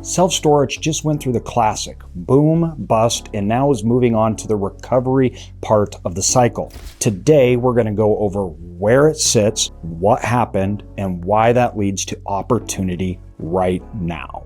Self-storage just went through the classic boom, bust, and now is moving on to the recovery part of the cycle. Today, we're going to go over where it sits, what happened, and why that leads to opportunity right now.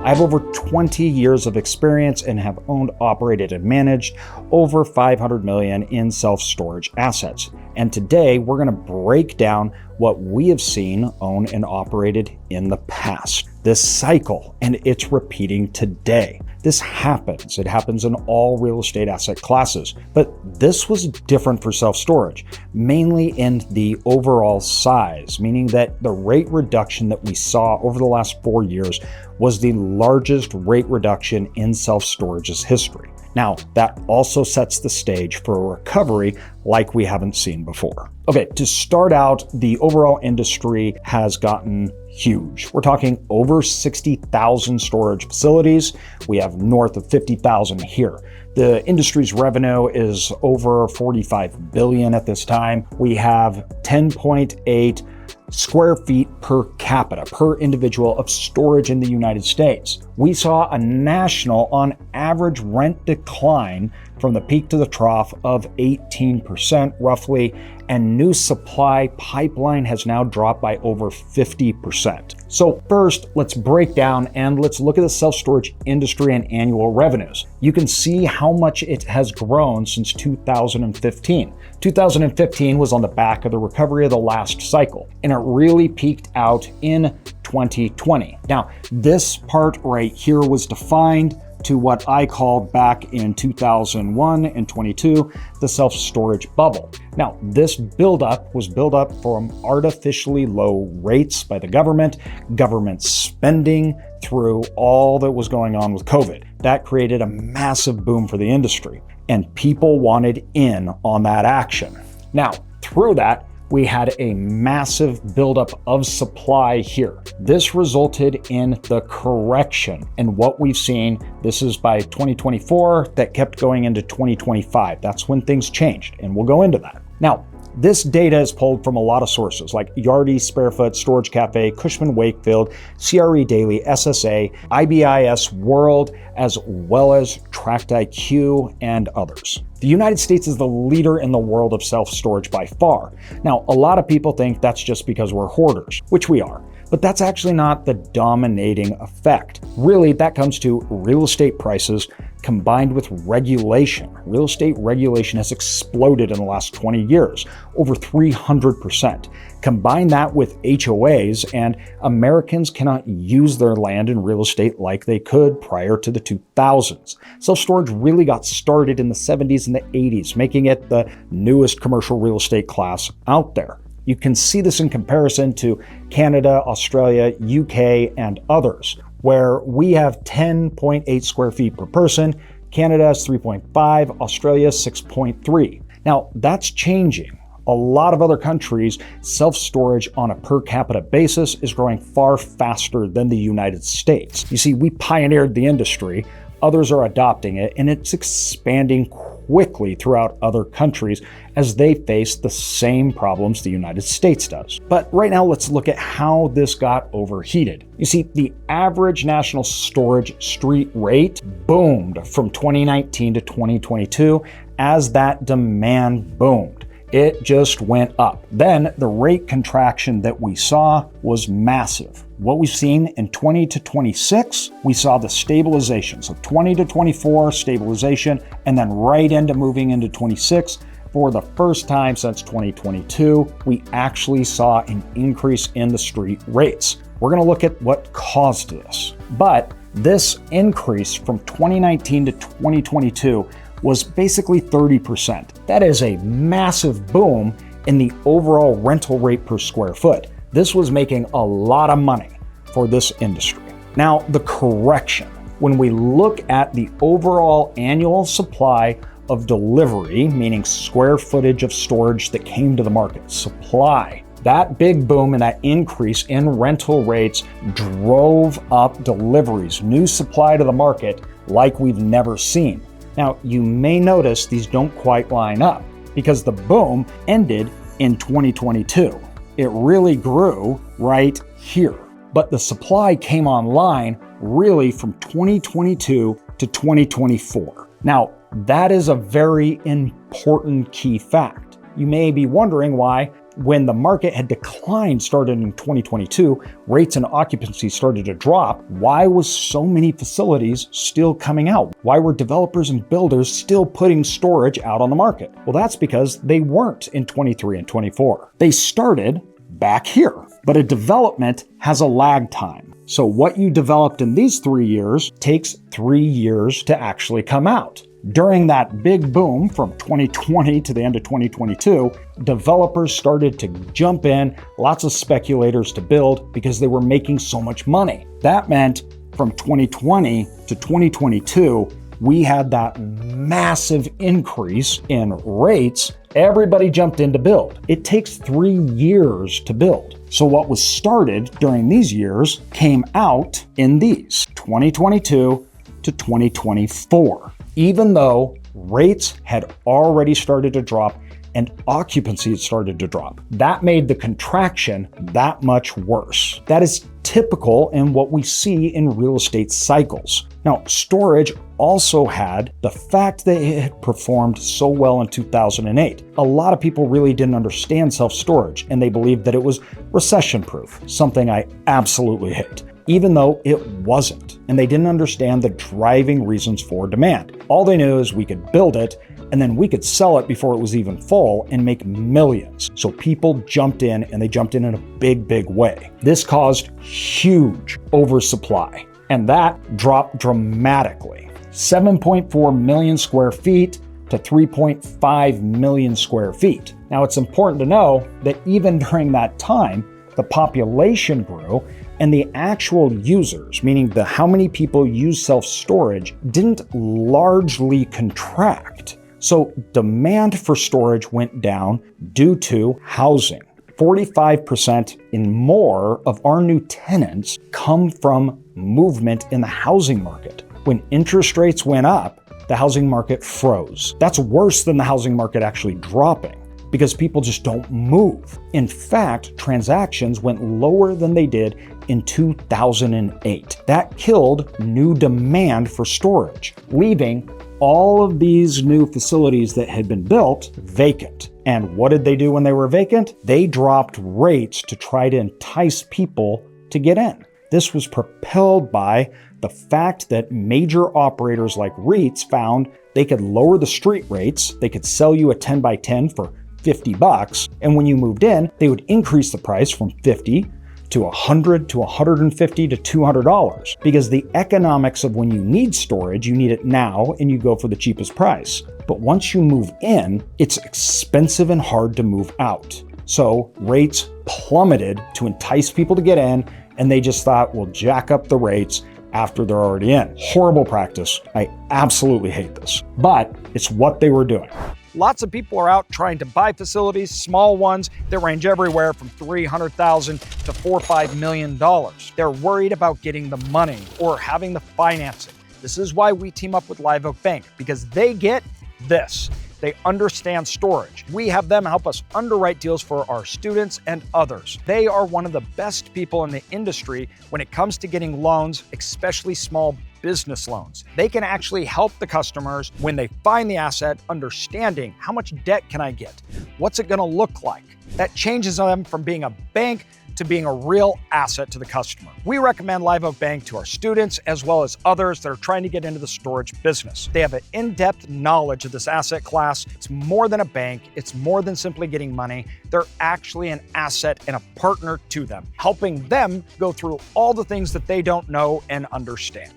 I have over 20 years of experience and have owned, operated, and managed over 500 million in self-storage assets. And today we're going to break down what we have seen, owned, and operated in the past. This cycle, and it's repeating today. This happens. It happens in all real estate asset classes. But this was different for self-storage, mainly in the overall size, meaning that the rate reduction that we saw over the last 4 years was the largest rate reduction in self-storage's history. Now, that also sets the stage for a recovery like we haven't seen before. Okay, to start out, the overall industry has gotten huge. We're talking over 60,000 storage facilities. We have north of 50,000 here. The industry's revenue is over 45 billion at this time. We have 10.8 square feet per capita, per individual of storage in the United States. We saw a national on average rent decline from the peak to the trough of 18% roughly, and new supply pipeline has now dropped by over 50%. So first, let's break down and let's look at the self-storage industry and annual revenues. You can see how much it has grown since 2015. 2015 was on the back of the recovery of the last cycle, and it really peaked out in 2020. Now, this part right here was defined to what I called back in 2001 and 22, the self-storage bubble. Now, this buildup was built up from artificially low rates by the government spending through all that was going on with COVID. That created a massive boom for the industry, and people wanted in on that action. Now, through that, we had a massive buildup of supply here. This resulted in the correction. And what we've seen, this is by 2024, that kept going into 2025. That's when things changed, and we'll go into that. Now, this data is pulled from a lot of sources like Yardi, Sparefoot, Storage Cafe, Cushman Wakefield, CRE Daily, SSA, IBIS World, as well as Tract IQ and others. The United States is the leader in the world of self-storage by far. Now, a lot of people think that's just because we're hoarders, which we are. But that's actually not the dominating effect. Really, that comes to real estate prices combined with regulation. Real estate regulation has exploded in the last 20 years, over 300%. Combine that with HOAs, and Americans cannot use their land in real estate like they could prior to the 2000s. Self-storage really got started in the 70s and the 80s, making it the newest commercial real estate class out there. You can see this in comparison to Canada, Australia, UK, and others, where we have 10.8 square feet per person. Canada is 3.5, Australia is 6.3. Now, that's changing. A lot of other countries, self-storage on a per capita basis is growing far faster than the United States. You see, we pioneered the industry, others are adopting it, and it's expanding quickly throughout other countries as they face the same problems the United States does. But right now, let's look at how this got overheated. You see, the average national storage street rate boomed from 2019 to 2022 as that demand boomed. It just went up. Then the rate contraction that we saw was massive. What we've seen in 20 to 26, we saw the stabilization. So 20 to 24, stabilization, and then right into moving into 26. For the first time since 2022, we actually saw an increase in the street rates. We're going to look at what caused this. But this increase from 2019 to 2022 was basically 30%. That is a massive boom in the overall rental rate per square foot. This was making a lot of money for this industry. Now, the correction. When we look at the overall annual supply of delivery, meaning square footage of storage that came to the market, supply, that big boom and that increase in rental rates drove up deliveries, new supply to the market like we've never seen. Now, you may notice these don't quite line up because the boom ended in 2022. It really grew right here. But the supply came online really from 2022 to 2024. Now, that is a very important key fact. You may be wondering why, when the market had declined started in 2022, rates and occupancy started to drop, why was so many facilities still coming out? Why were developers and builders still putting storage out on the market? Well, that's because they weren't in 23 and 24. They started back here. But a development has a lag time. So what you developed in these 3 years takes 3 years to actually come out. During that big boom from 2020 to the end of 2022, developers started to jump in, lots of speculators to build because they were making so much money. That meant from 2020 to 2022, we had that massive increase in rates. Everybody jumped in to build. It takes 3 years to build. So what was started during these years came out in these, 2022 to 2024. Even though rates had already started to drop and occupancy had started to drop. That made the contraction that much worse. That is typical in what we see in real estate cycles. Now, storage also had the fact that it had performed so well in 2008. A lot of people really didn't understand self-storage, and they believed that it was recession-proof, something I absolutely hate, even though it wasn't. And they didn't understand the driving reasons for demand. All they knew is we could build it, and then we could sell it before it was even full and make millions. So people jumped in, and they jumped in a big, big way. This caused huge oversupply, and that dropped dramatically. 7.4 million square feet to 3.5 million square feet. Now, it's important to know that even during that time, the population grew and the actual users, meaning how many people use self-storage, didn't largely contract. So demand for storage went down due to housing. 45% and more of our new tenants come from movement in the housing market. When interest rates went up, the housing market froze. That's worse than the housing market actually dropping because people just don't move. In fact, transactions went lower than they did in 2008. That killed new demand for storage, leaving all of these new facilities that had been built vacant. And what did they do when they were vacant? They dropped rates to try to entice people to get in. This was propelled by the fact that major operators like REITs found they could lower the street rates. They could sell you a 10 by 10 for $50. And when you moved in, they would increase the price from $50 to $100 to $150 to $200 because the economics of when you need storage, you need it now and you go for the cheapest price. But once you move in, it's expensive and hard to move out. So rates plummeted to entice people to get in, and they just thought, we'll jack up the rates after they're already in. Horrible practice. I absolutely hate this, but it's what they were doing. Lots of people are out trying to buy facilities, small ones that range everywhere from $300,000 to $4 or $5 million. They're worried about getting the money or having the financing. This is why we team up with Live Oak Bank, because they get this. They understand storage. We have them help us underwrite deals for our students and others. They are one of the best people in the industry when it comes to getting loans, especially small business loans. They can actually help the customers when they find the asset, understanding how much debt can I get? What's it gonna look like? That changes them from being a bank to being a real asset to the customer. We recommend Live Oak Bank to our students as well as others that are trying to get into the storage business. They have an in-depth knowledge of this asset class. It's more than a bank. It's more than simply getting money. They're actually an asset and a partner to them, helping them go through all the things that they don't know and understand.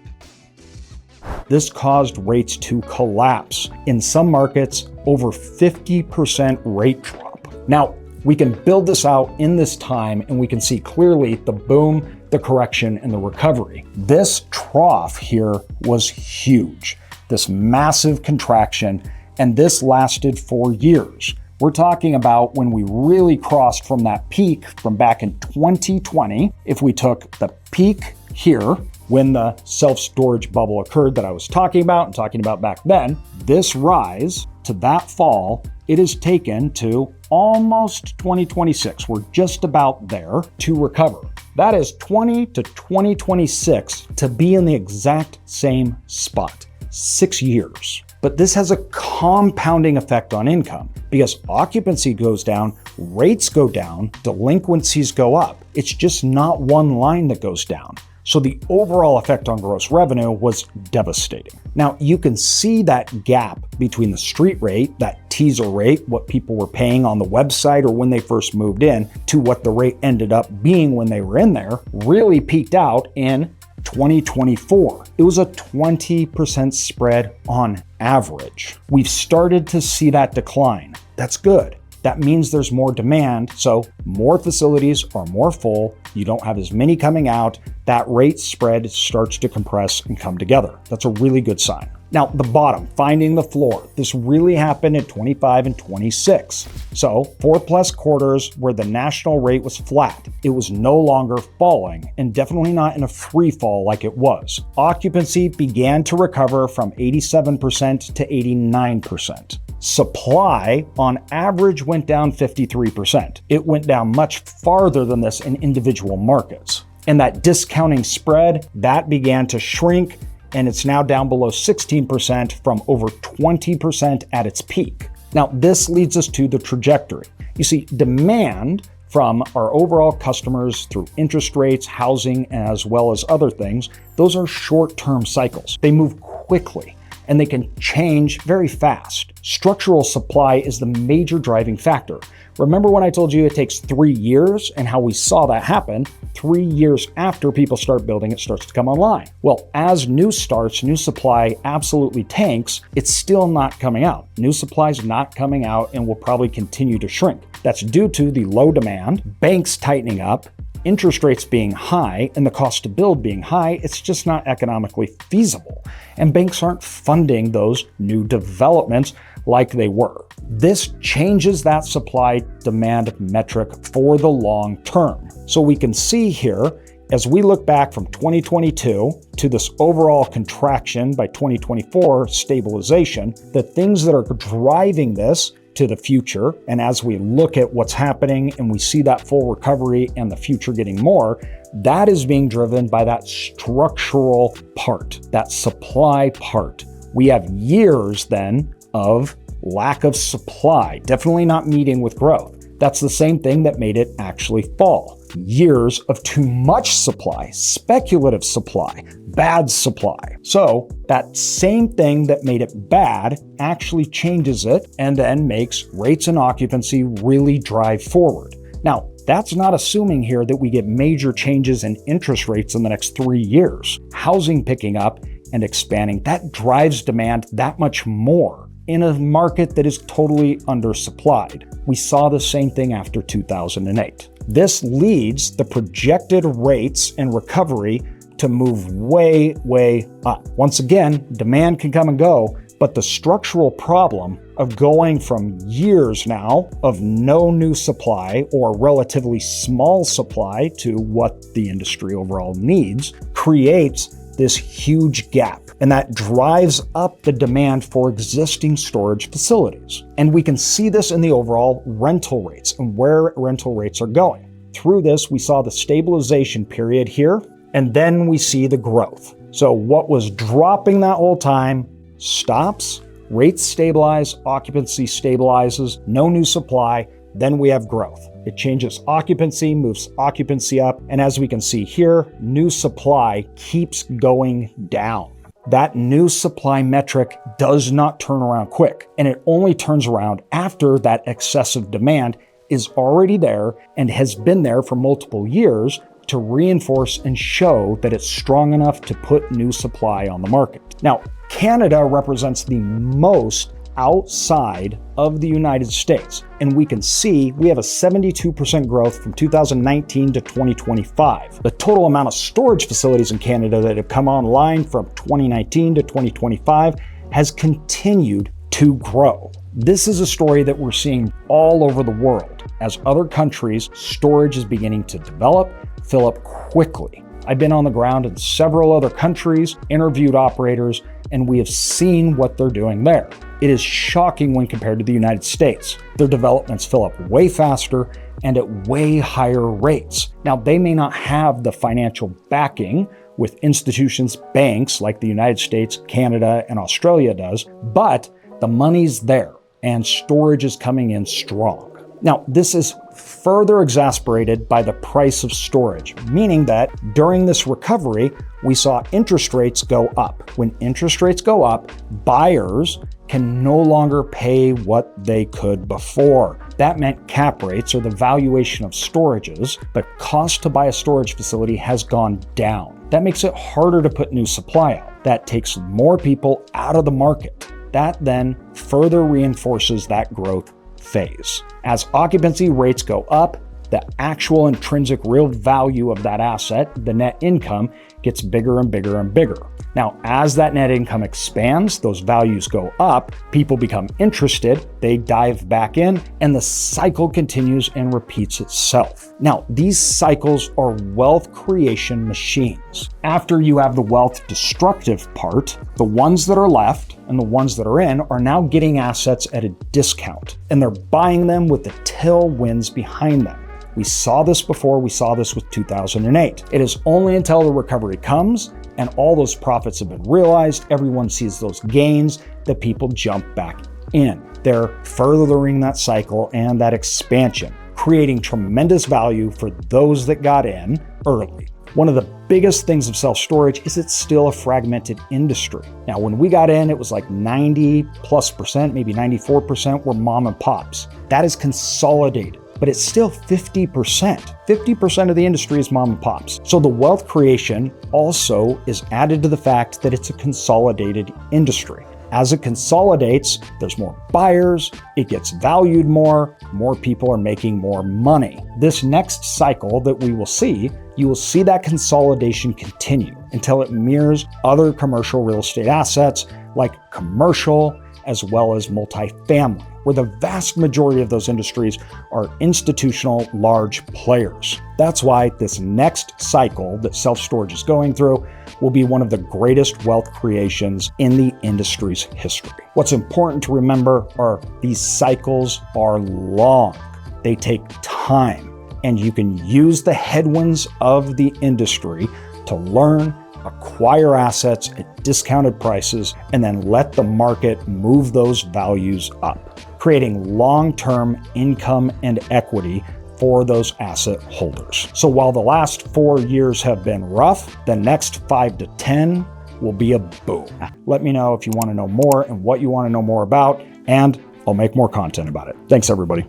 This caused rates to collapse. In some markets, over 50% rate drop. Now, we can build this out in this time and we can see clearly the boom, the correction, and the recovery. This trough here was huge, this massive contraction, and this lasted for years. We're talking about when we really crossed from that peak from back in 2020. If we took the peak here, when the self-storage bubble occurred that I was talking about back then, this rise to that fall it has taken to almost 2026, we're just about there, to recover. That is 20 to 2026 to be in the exact same spot. 6 years. But this has a compounding effect on income because occupancy goes down, rates go down, delinquencies go up. It's just not one line that goes down. So the overall effect on gross revenue was devastating. Now you can see that gap between the street rate, that teaser rate, what people were paying on the website or when they first moved in, to what the rate ended up being when they were in there, really peaked out in 2024. It was a 20% spread on average. We've started to see that decline. That's good. That means there's more demand, so more facilities are more full, you don't have as many coming out, that rate spread starts to compress and come together. That's a really good sign. Now, the bottom, finding the floor. This really happened in 25 and 26. So 4+ quarters where the national rate was flat. It was no longer falling and definitely not in a free fall like it was. Occupancy began to recover from 87% to 89%. Supply, on average, went down 53%. It went down much farther than this in individual markets. And that discounting spread, that began to shrink, and it's now down below 16% from over 20% at its peak. Now, this leads us to the trajectory. You see, demand from our overall customers through interest rates, housing, as well as other things, those are short-term cycles. They move quickly, and they can change very fast. Structural supply is the major driving factor. Remember when I told you it takes 3 years and how we saw that happen? 3 years after people start building, it starts to come online. Well, as new supply absolutely tanks, it's still not coming out. New supply is not coming out and will probably continue to shrink. That's due to the low demand, banks tightening up, interest rates being high, and the cost to build being high. It's just not economically feasible. And banks aren't funding those new developments like they were. This changes that supply-demand metric for the long term. So we can see here, as we look back from 2022 to this overall contraction by 2024 stabilization, the things that are driving this to the future, and as we look at what's happening and we see that full recovery and the future getting more, that is being driven by that structural part, that supply part. We have years then of lack of supply, definitely not meeting with growth. That's the same thing that made it actually fall. Years of too much supply, speculative supply, bad supply. So that same thing that made it bad actually changes it and then makes rates and occupancy really drive forward. Now, that's not assuming here that we get major changes in interest rates in the next 3 years. Housing picking up and expanding, that drives demand that much more in a market that is totally undersupplied. We saw the same thing after 2008. This leads the projected rates and recovery to move way, way up. Once again, demand can come and go, but the structural problem of going from years now of no new supply or relatively small supply to what the industry overall needs creates this huge gap. And that drives up the demand for existing storage facilities. And we can see this in the overall rental rates and where rental rates are going. Through this, we saw the stabilization period here, and then we see the growth. So what was dropping that whole time stops, rates stabilize, occupancy stabilizes, no new supply, then we have growth. It changes occupancy, moves occupancy up, and as we can see here, new supply keeps going down. That new supply metric does not turn around quick, and it only turns around after that excessive demand is already there and has been there for multiple years to reinforce and show that it's strong enough to put new supply on the market. Now, Canada represents the most outside of the United States, and we can see we have a 72% growth from 2019 to 2025. The total amount of storage facilities in Canada that have come online from 2019 to 2025 has continued to grow. This is a story that we're seeing all over the world. As other countries, storage is beginning to develop, fill up quickly. I've been on the ground in several other countries, interviewed operators, and we have seen what they're doing there. It is shocking when compared to the United States. Their developments fill up way faster and at way higher rates. Now, they may not have the financial backing with institutions, banks like the United States, Canada, and Australia does, but the money's there and storage is coming in strong. Now, this is further exacerbated by the price of storage, meaning that during this recovery, we saw interest rates go up. When interest rates go up, buyers can no longer pay what they could before. That meant cap rates, or the valuation of storages, the cost to buy a storage facility has gone down. That makes it harder to put new supply out. That takes more people out of the market. That then further reinforces that growth phase. As occupancy rates go up, the actual intrinsic real value of that asset, the net income, gets bigger and bigger and bigger. Now, as that net income expands, those values go up, people become interested, they dive back in, and the cycle continues and repeats itself. Now, these cycles are wealth creation machines. After you have the wealth destructive part, the ones that are left and the ones that are in are now getting assets at a discount, and they're buying them with the tailwinds behind them. We saw this before, we saw this with 2008. It is only until the recovery comes and all those profits have been realized, everyone sees those gains, that people jump back in. They're furthering that cycle and that expansion, creating tremendous value for those that got in early. One of the biggest things of self-storage is it's still a fragmented industry. Now, when we got in, it was like 90+%, maybe 94% were mom and pops. That is consolidated, but it's still 50%. 50% of the industry is mom and pops. So the wealth creation also is added to the fact that it's a consolidated industry. As it consolidates, there's more buyers, it gets valued more people are making more money. This next cycle that we will see, you will see that consolidation continue until it mirrors other commercial real estate assets like commercial as well as multifamily, where the vast majority of those industries are institutional large players. That's why this next cycle that self-storage is going through will be one of the greatest wealth creations in the industry's history. What's important to remember are these cycles are long. They take time, and you can use the headwinds of the industry to learn, acquire assets at discounted prices, and then let the market move those values up, creating long-term income and equity for those asset holders. So while the last 4 years have been rough, the next 5 to 10 will be a boom. Let me know if you want to know more and what you want to know more about, and I'll make more content about it. Thanks, everybody.